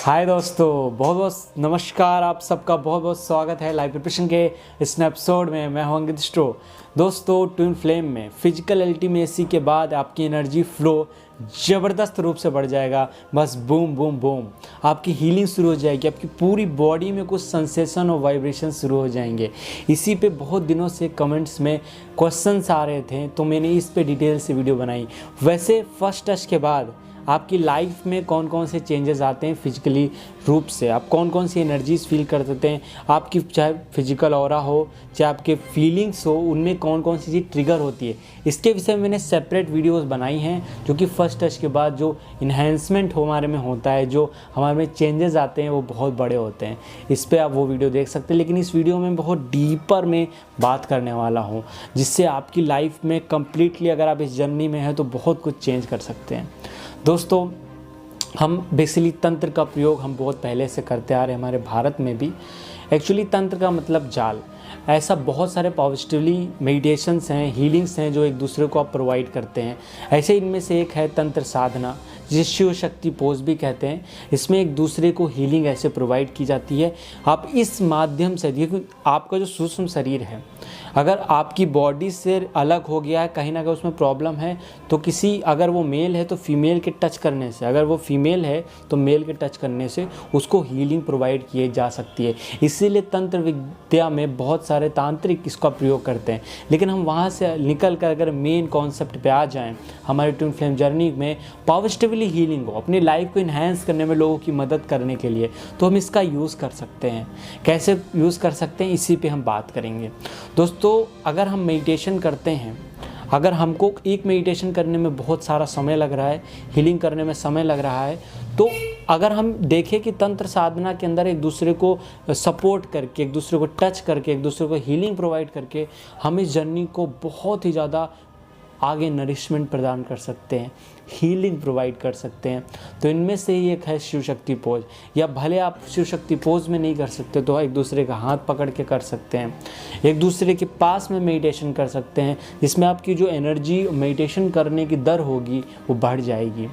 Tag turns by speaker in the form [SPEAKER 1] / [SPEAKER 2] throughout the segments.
[SPEAKER 1] हाय दोस्तों, बहुत बहुत नमस्कार। आप सबका बहुत बहुत स्वागत है लाइव प्रिपरेशन के इस एपिसोड में। मैं हूं अंकित स्ट्रो। दोस्तों, ट्विन फ्लेम में फिजिकल अल्टीमेसी के बाद आपकी एनर्जी फ्लो ज़बरदस्त रूप से बढ़ जाएगा। बस बूम बूम बूम, आपकी हीलिंग शुरू हो जाएगी। आपकी पूरी बॉडी में कुछ सेंसेशन और वाइब्रेशन शुरू हो जाएंगे। इसी पे बहुत दिनों से कमेंट्स में क्वेश्चंस आ रहे थे, तो मैंने इस पे डिटेल से वीडियो बनाई। वैसे फर्स्ट टच के बाद आपकी लाइफ में कौन कौन से चेंजेस आते हैं फिजिकली रूप से, आप कौन कौन सी एनर्जीज फील कर सकते हैं, आपकी चाहे फिजिकल ऑरा हो चाहे आपके फीलिंग्स हो, उनमें कौन कौन सी चीज़ ट्रिगर होती है, इसके विषय में मैंने सेपरेट वीडियोस बनाई हैं। जो कि फर्स्ट टच के बाद जो इन्हेंसमेंट हमारे में होता है, जो हमारे में चेंजेस आते हैं, वो बहुत बड़े होते हैं। इस पर आप वो वीडियो देख सकते हैं। लेकिन इस वीडियो में बहुत डीपर में बात करने वाला हूँ, जिससे आपकी लाइफ में कम्प्लीटली, अगर आप इस जर्नी में हैं तो बहुत कुछ चेंज कर सकते हैं। दोस्तों, हम बेसिकली तंत्र का प्रयोग हम बहुत पहले से करते आ रहे हैं, हमारे भारत में भी। एक्चुअली तंत्र का मतलब जाल। ऐसा बहुत सारे पॉजिटिवली मेडिटेशंस हैं, हीलिंग्स हैं जो एक दूसरे को आप प्रोवाइड करते हैं। ऐसे इनमें से एक है तंत्र साधना, जिसे शिव शक्ति पोज भी कहते हैं। इसमें एक दूसरे को हीलिंग ऐसे प्रोवाइड की जाती है। आप इस माध्यम से देखिए, आपका जो सूक्ष्म शरीर है, अगर आपकी बॉडी से अलग हो गया है, कहीं ना कहीं उसमें प्रॉब्लम है, तो किसी, अगर वो मेल है तो फीमेल के टच करने से, अगर वो फीमेल है तो मेल के टच करने से उसको हीलिंग प्रोवाइड की जा सकती है। इसीलिए तंत्र विद्या में बहुत सारे तांत्रिक इसका प्रयोग करते हैं। लेकिन हम वहाँ से निकल कर अगर मेन कॉन्सेप्ट पे आ जाएं, हमारे ट्विन फ्लेम जर्नी में पॉजिटिवली हीलिंग हो, अपनी लाइफ को इन्हेंस करने में लोगों की मदद करने के लिए, तो हम इसका यूज़ कर सकते हैं। कैसे यूज़ कर सकते हैं, इसी पे हम बात करेंगे। दोस्तों, अगर हम मेडिटेशन करते हैं, अगर हमको एक मेडिटेशन करने में बहुत सारा समय लग रहा है, हीलिंग करने में समय लग रहा है, तो अगर हम देखें कि तंत्र साधना के अंदर एक दूसरे को सपोर्ट करके, एक दूसरे को टच करके, एक दूसरे को हीलिंग प्रोवाइड करके, हम इस जर्नी को बहुत ही ज़्यादा आगे नरिशमेंट प्रदान कर सकते हैं, हीलिंग प्रोवाइड कर सकते हैं। तो इनमें से ही एक है शिव शक्ति पोज। या भले आप शिव शक्ति पोज में नहीं कर सकते तो एक दूसरे का हाथ पकड़ के कर सकते हैं, एक दूसरे के पास में मेडिटेशन कर सकते हैं, जिसमें आपकी जो एनर्जी मेडिटेशन करने की दर होगी वो बढ़ जाएगी।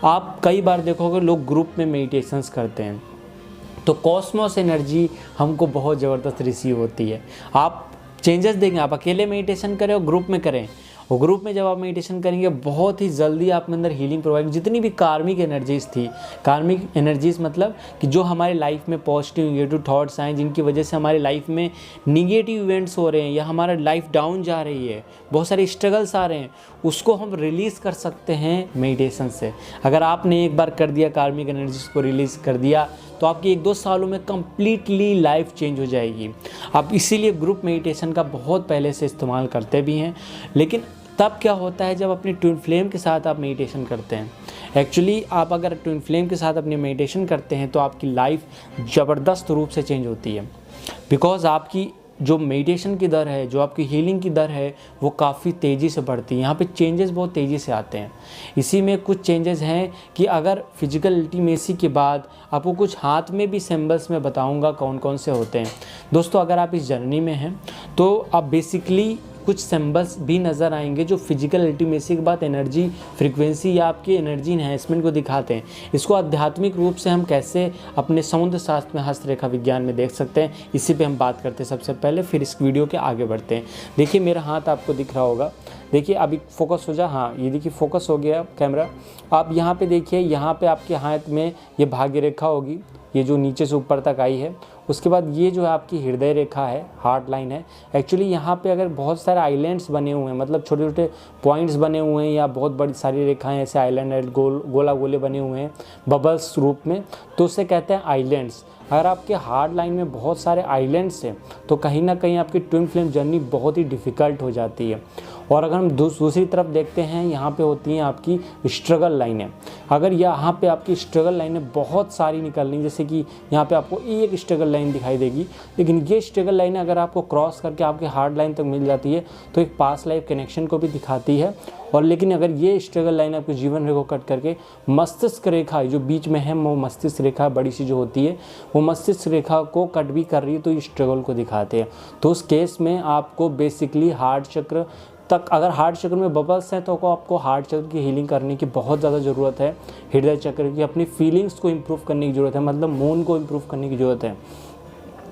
[SPEAKER 1] आप कई बार देखोगे लोग ग्रुप में मेडिटेशंस करते हैं, तो कॉस्मोस एनर्जी हमको बहुत ज़बरदस्त रिसीव होती है। आप चेंजेस देंगे, आप अकेले मेडिटेशन करें और ग्रुप में करें, और ग्रुप में जब आप मेडिटेशन करेंगे बहुत ही जल्दी आप में अंदर हीलिंग प्रोवाइड, जितनी भी कार्मिक एनर्जीज़ थी, कार्मिक एनर्जीज़ मतलब कि जो हमारे लाइफ में पॉजिटिव नेगेटिव थॉट्स आए, जिनकी वजह से हमारी लाइफ में निगेटिव इवेंट्स हो रहे हैं या हमारा लाइफ डाउन जा रही है, बहुत सारे स्ट्रगल्स आ रहे हैं, उसको हम रिलीज़ कर सकते हैं मेडिटेशन से। अगर आपने एक बार कर दिया, कार्मिक एनर्जीज़ को रिलीज़ कर दिया, तो आपकी 1-2 सालों में कम्प्लीटली लाइफ चेंज हो जाएगी। आप इसीलिए ग्रुप मेडिटेशन का बहुत पहले से इस्तेमाल करते भी हैं। लेकिन तब क्या होता है, जब अपनी ट्विन फ्लेम के साथ आप मेडिटेशन करते हैं। एक्चुअली आप अगर ट्विन फ्लेम के साथ अपनी मेडिटेशन करते हैं तो आपकी लाइफ ज़बरदस्त रूप से चेंज होती है। बिकॉज आपकी जो मेडिटेशन की दर है, जो आपकी हीलिंग की दर है, वो काफ़ी तेज़ी से बढ़ती है। यहाँ पे चेंजेस बहुत तेज़ी से आते हैं। इसी में कुछ चेंजेस हैं कि अगर फिजिकल अल्टीमेसी के बाद आपको कुछ हाथ में भी सिंबल्स में बताऊंगा कौन कौन से होते हैं। दोस्तों, अगर आप इस जर्नी में हैं तो आप बेसिकली कुछ सिंबल्स भी नज़र आएंगे जो फिजिकल अल्टीमेसी के बाद एनर्जी फ्रीक्वेंसी या आपकी एनर्जी इन्हेंसमेंट को दिखाते हैं। इसको आध्यात्मिक रूप से हम कैसे अपने समुद्र शास्त्र में, हस्तरेखा विज्ञान में देख सकते हैं, इसी पे हम बात करते हैं सबसे पहले, फिर इस वीडियो के आगे बढ़ते हैं। देखिए, मेरा हाथ आपको दिख रहा होगा। देखिए, अभी फोकस हो जा, हाँ ये देखिए फोकस हो गया कैमरा। आप यहाँ पे देखिए, यहाँ पे आपके हाथ में ये भाग्य रेखा होगी, ये जो नीचे से ऊपर तक आई है। उसके बाद ये जो है आपकी हृदय रेखा है, हार्ट लाइन है। एक्चुअली यहाँ पे अगर बहुत सारे आइलैंड्स बने हुए हैं, मतलब छोटे छोटे पॉइंट्स बने हुए हैं, या बहुत बड़ी सारी रेखाएं ऐसे आइलैंड गोला गोले बने हुए हैं बबल्स रूप में, तो उसे कहते हैं आइलैंड्स। अगर आपके हार्ट लाइन में बहुत सारे आइलैंड्स हैं तो कहीं ना कहीं आपकी ट्विन फ्लेम जर्नी बहुत ही डिफ़िकल्ट हो जाती है। और अगर हम दूसरी तरफ देखते हैं, यहाँ पे होती हैं आपकी स्ट्रगल लाइनें। अगर यहाँ पे आपकी स्ट्रगल लाइनें बहुत सारी निकल रही, जैसे कि यहाँ पे आपको एक स्ट्रगल लाइन दिखाई देगी, लेकिन ये स्ट्रगल लाइनें अगर आपको क्रॉस करके आपके हार्ट लाइन तक मिल जाती है तो एक पास्ट लाइफ कनेक्शन को भी दिखाती है। और लेकिन अगर ये स्ट्रगल लाइन आपके जीवन रेखा को कट करके मस्तिष्क रेखा जो बीच में है, वो मस्तिष्क रेखा बड़ी सी जो होती है, वो मस्तिष्क रेखा को कट भी कर रही है, तो ये स्ट्रगल को दिखाते हैं। तो उस केस में आपको बेसिकली हार्ट चक्र तक अगर हार्ट चक्र में बबल्स हैं तो आपको हार्ट चक्र की हीलिंग करने की बहुत ज़्यादा ज़रूरत है। हृदय चक्र की अपनी फीलिंग्स को इम्प्रूव करने की ज़रूरत है, मतलब मूड को इम्प्रूव करने की ज़रूरत है।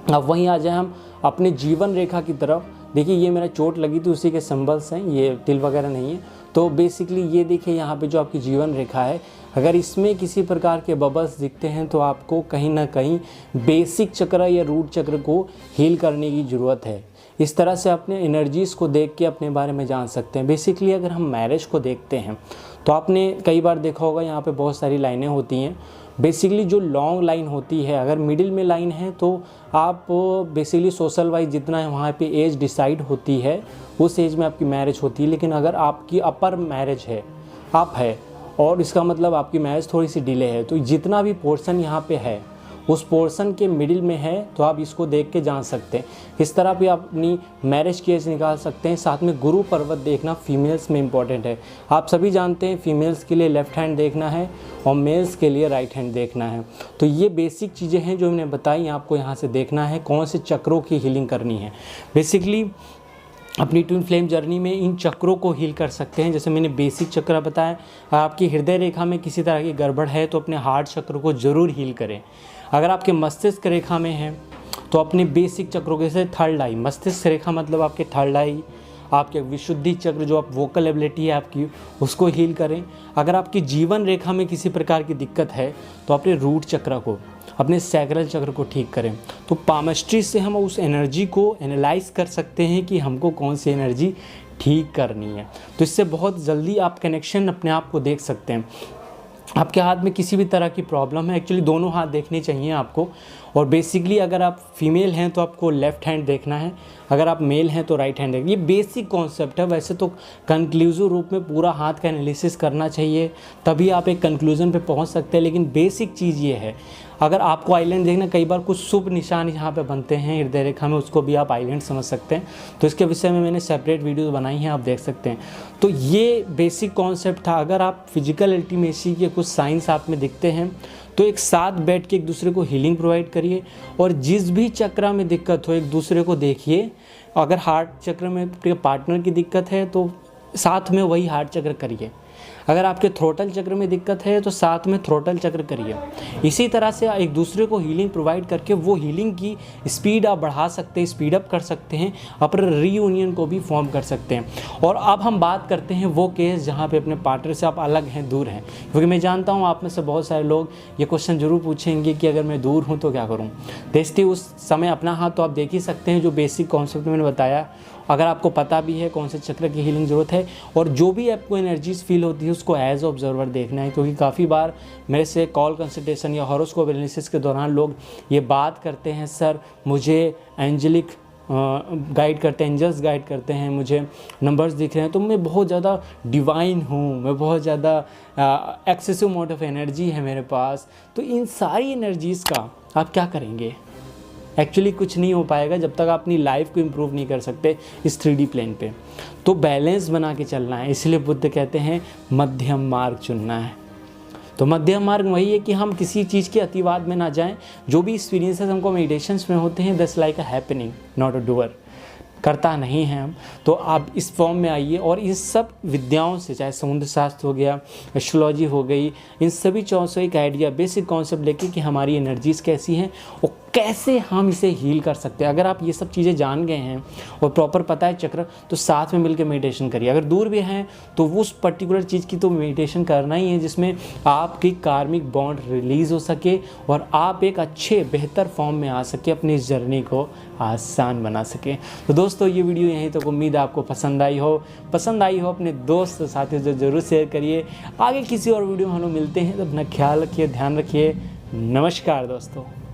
[SPEAKER 1] अब वहीं आ जाए हम अपने जीवन रेखा की तरफ। देखिए ये मेरा चोट लगी थी उसी के सिंबल्स हैं, ये तिल वगैरह नहीं है। तो बेसिकली ये देखिए यहाँ पे जो आपकी जीवन रेखा है, अगर इसमें किसी प्रकार के बबल्स दिखते हैं तो आपको कहीं ना कहीं बेसिक चक्र या रूट चक्र को हील करने की ज़रूरत है। इस तरह से अपने एनर्जीज़ को देख के अपने बारे में जान सकते हैं। बेसिकली अगर हम मैरिज को देखते हैं तो आपने कई बार देखा होगा यहाँ पे बहुत सारी लाइनें होती हैं। बेसिकली जो लॉन्ग लाइन होती है, अगर मिडिल में लाइन है तो आप बेसिकली सोशल वाइज जितना है वहाँ पे एज डिसाइड होती है, उस एज में आपकी मैरिज होती है। लेकिन अगर आपकी अपर मैरिज है, आप है, और इसका मतलब आपकी मैरिज थोड़ी सी डिले है, तो जितना भी पोर्शन यहाँ पे है उस पोर्शन के मिडिल में है तो आप इसको देख के जान सकते हैं। इस तरह भी आप अपनी मैरिज की एज निकाल सकते हैं। साथ में गुरु पर्वत देखना फीमेल्स में इम्पॉर्टेंट है। आप सभी जानते हैं फीमेल्स के लिए लेफ़्ट हैंड देखना है और मेल्स के लिए राइट हैंड देखना है। तो ये बेसिक चीज़ें हैं जो मैंने बताई, आपको यहाँ से देखना है कौन से चक्रों की हीलिंग करनी है। बेसिकली अपनी ट्विन फ्लेम जर्नी में इन चक्रों को हील कर सकते हैं। जैसे मैंने बेसिक चक्र बताया, आपकी हृदय रेखा में किसी तरह की गड़बड़ है तो अपने हार्ट चक्र को ज़रूर हील करें। अगर आपके मस्तिष्क रेखा में है तो अपने बेसिक चक्रों के, जैसे थर्ड आई, मस्तिष्क रेखा मतलब आपके थर्ड आई, आपके विशुद्धि चक्र जो आप वोकल एबिलिटी है आपकी, उसको हील करें। अगर आपकी जीवन रेखा में किसी प्रकार की दिक्कत है तो अपने रूट चक्र को, अपने सैक्रल चक्र को ठीक करें। तो पामस्ट्री से हम उस एनर्जी को एनालाइज कर सकते हैं कि हमको कौन सी एनर्जी ठीक करनी है। तो इससे बहुत जल्दी आप कनेक्शन अपने आप को देख सकते हैं। आपके हाथ में किसी भी तरह की प्रॉब्लम है, एक्चुअली दोनों हाथ देखने चाहिए आपको। और बेसिकली अगर आप फीमेल हैं तो आपको लेफ़्ट हैंड देखना है, अगर आप मेल हैं तो राइट हैंड देखना। ये बेसिक कॉन्सेप्ट है। वैसे तो कंक्लूसिव रूप में पूरा हाथ का एनालिसिस करना चाहिए, तभी आप एक कंक्लूजन पे पहुंच सकते हैं। लेकिन बेसिक चीज़ ये है, अगर आपको आइलैंड देखना, कई बार कुछ शुभ निशान यहाँ पे बनते हैं हृदय रेखा में, उसको भी आप आइलैंड समझ सकते हैं। तो इसके विषय में मैंने सेपरेट वीडियोस बनाई हैं, आप देख सकते हैं। तो ये बेसिक कॉन्सेप्ट था। अगर आप फिजिकल अल्टीमेसी के कुछ साइंस आप में दिखते हैं तो एक साथ बैठ के एक दूसरे को हीलिंग प्रोवाइड करिए, और जिस भी चक्र में दिक्कत हो एक दूसरे को देखिए। अगर हार्ट चक्र में पार्टनर की दिक्कत है तो साथ में वही हार्ट चक्र करिए। अगर आपके थ्रोटल चक्र में दिक्कत है तो साथ में थ्रोटल चक्र करिए। इसी तरह से एक दूसरे को हीलिंग प्रोवाइड करके वो हीलिंग की स्पीड आप बढ़ा सकते हैं, स्पीड अप कर सकते हैं, अपने रीयूनियन को भी फॉर्म कर सकते हैं। और अब हम बात करते हैं वो केस जहाँ पे अपने पार्टनर से आप अलग हैं, दूर हैं। क्योंकि मैं जानता हूँ आप में से बहुत सारे लोग ये क्वेश्चन जरूर पूछेंगे कि अगर मैं दूर हूँ तो क्या करूँ। देखते उस समय अपना हाथ तो आप देख ही सकते हैं, जो बेसिक कॉन्सेप्ट मैंने बताया। अगर आपको पता भी है कौन से चक्र की हीलिंग ज़रूरत है, और जो भी आपको एनर्जीज फील होती है उसको एज ऑब्जर्वर देखना है। क्योंकि काफ़ी बार मेरे से कॉल कंसल्टेशन या हॉरोस्कोप एनालिसिस के दौरान लोग ये बात करते हैं, सर मुझे एंजेलिक गाइड करते हैं, एंजल्स गाइड करते हैं, मुझे नंबर्स दिख रहे हैं, तो मैं बहुत ज़्यादा डिवाइन हूँ, मैं बहुत ज़्यादा एक्सेसिव अमाउंट ऑफ एनर्जी है मेरे पास। तो इन सारी एनर्जीज़ का आप क्या करेंगे? एक्चुअली कुछ नहीं हो पाएगा जब तक आप अपनी लाइफ को इम्प्रूव नहीं कर सकते इस 3D प्लेन पे। तो बैलेंस बना के चलना है। इसलिए बुद्ध कहते हैं मध्यम मार्ग चुनना है। तो मध्यम मार्ग वही है कि हम किसी चीज़ के अतिवाद में ना जाएं। जो भी एक्सपीरियंसेस हमको मेडिटेशंस में होते हैं, that's like a happening not a doer. करता नहीं है हम। तो आप इस फॉर्म में आइए और इस सब विद्याओं से, चाहे समुद्र शास्त्र हो गया, एस्ट्रोलॉजी हो गई, इन सभी चीज़ों से एक आइडिया, बेसिक कॉन्सेप्ट लेके कि हमारी एनर्जीज़ कैसी हैं और कैसे हम इसे हील कर सकते हैं। अगर आप ये सब चीज़ें जान गए हैं और प्रॉपर पता है चक्र, तो साथ में मिलकर मेडिटेशन करिए। अगर दूर भी हैं तो वो उस पर्टिकुलर चीज़ की तो मेडिटेशन करना ही है जिसमें आपकी कार्मिक बॉन्ड रिलीज़ हो सके और आप एक अच्छे बेहतर फॉर्म में आ सके, अपनी इस जर्नी को आसान बना सके। तो दोस्तों ये वीडियो यहीं तक, उम्मीद आपको पसंद आई हो अपने दोस्त साथियों से ज़रूर शेयर करिए। आगे किसी और वीडियो में हम लोग मिलते हैं, तो अपना ख्याल रखिए, ध्यान रखिए। नमस्कार दोस्तों।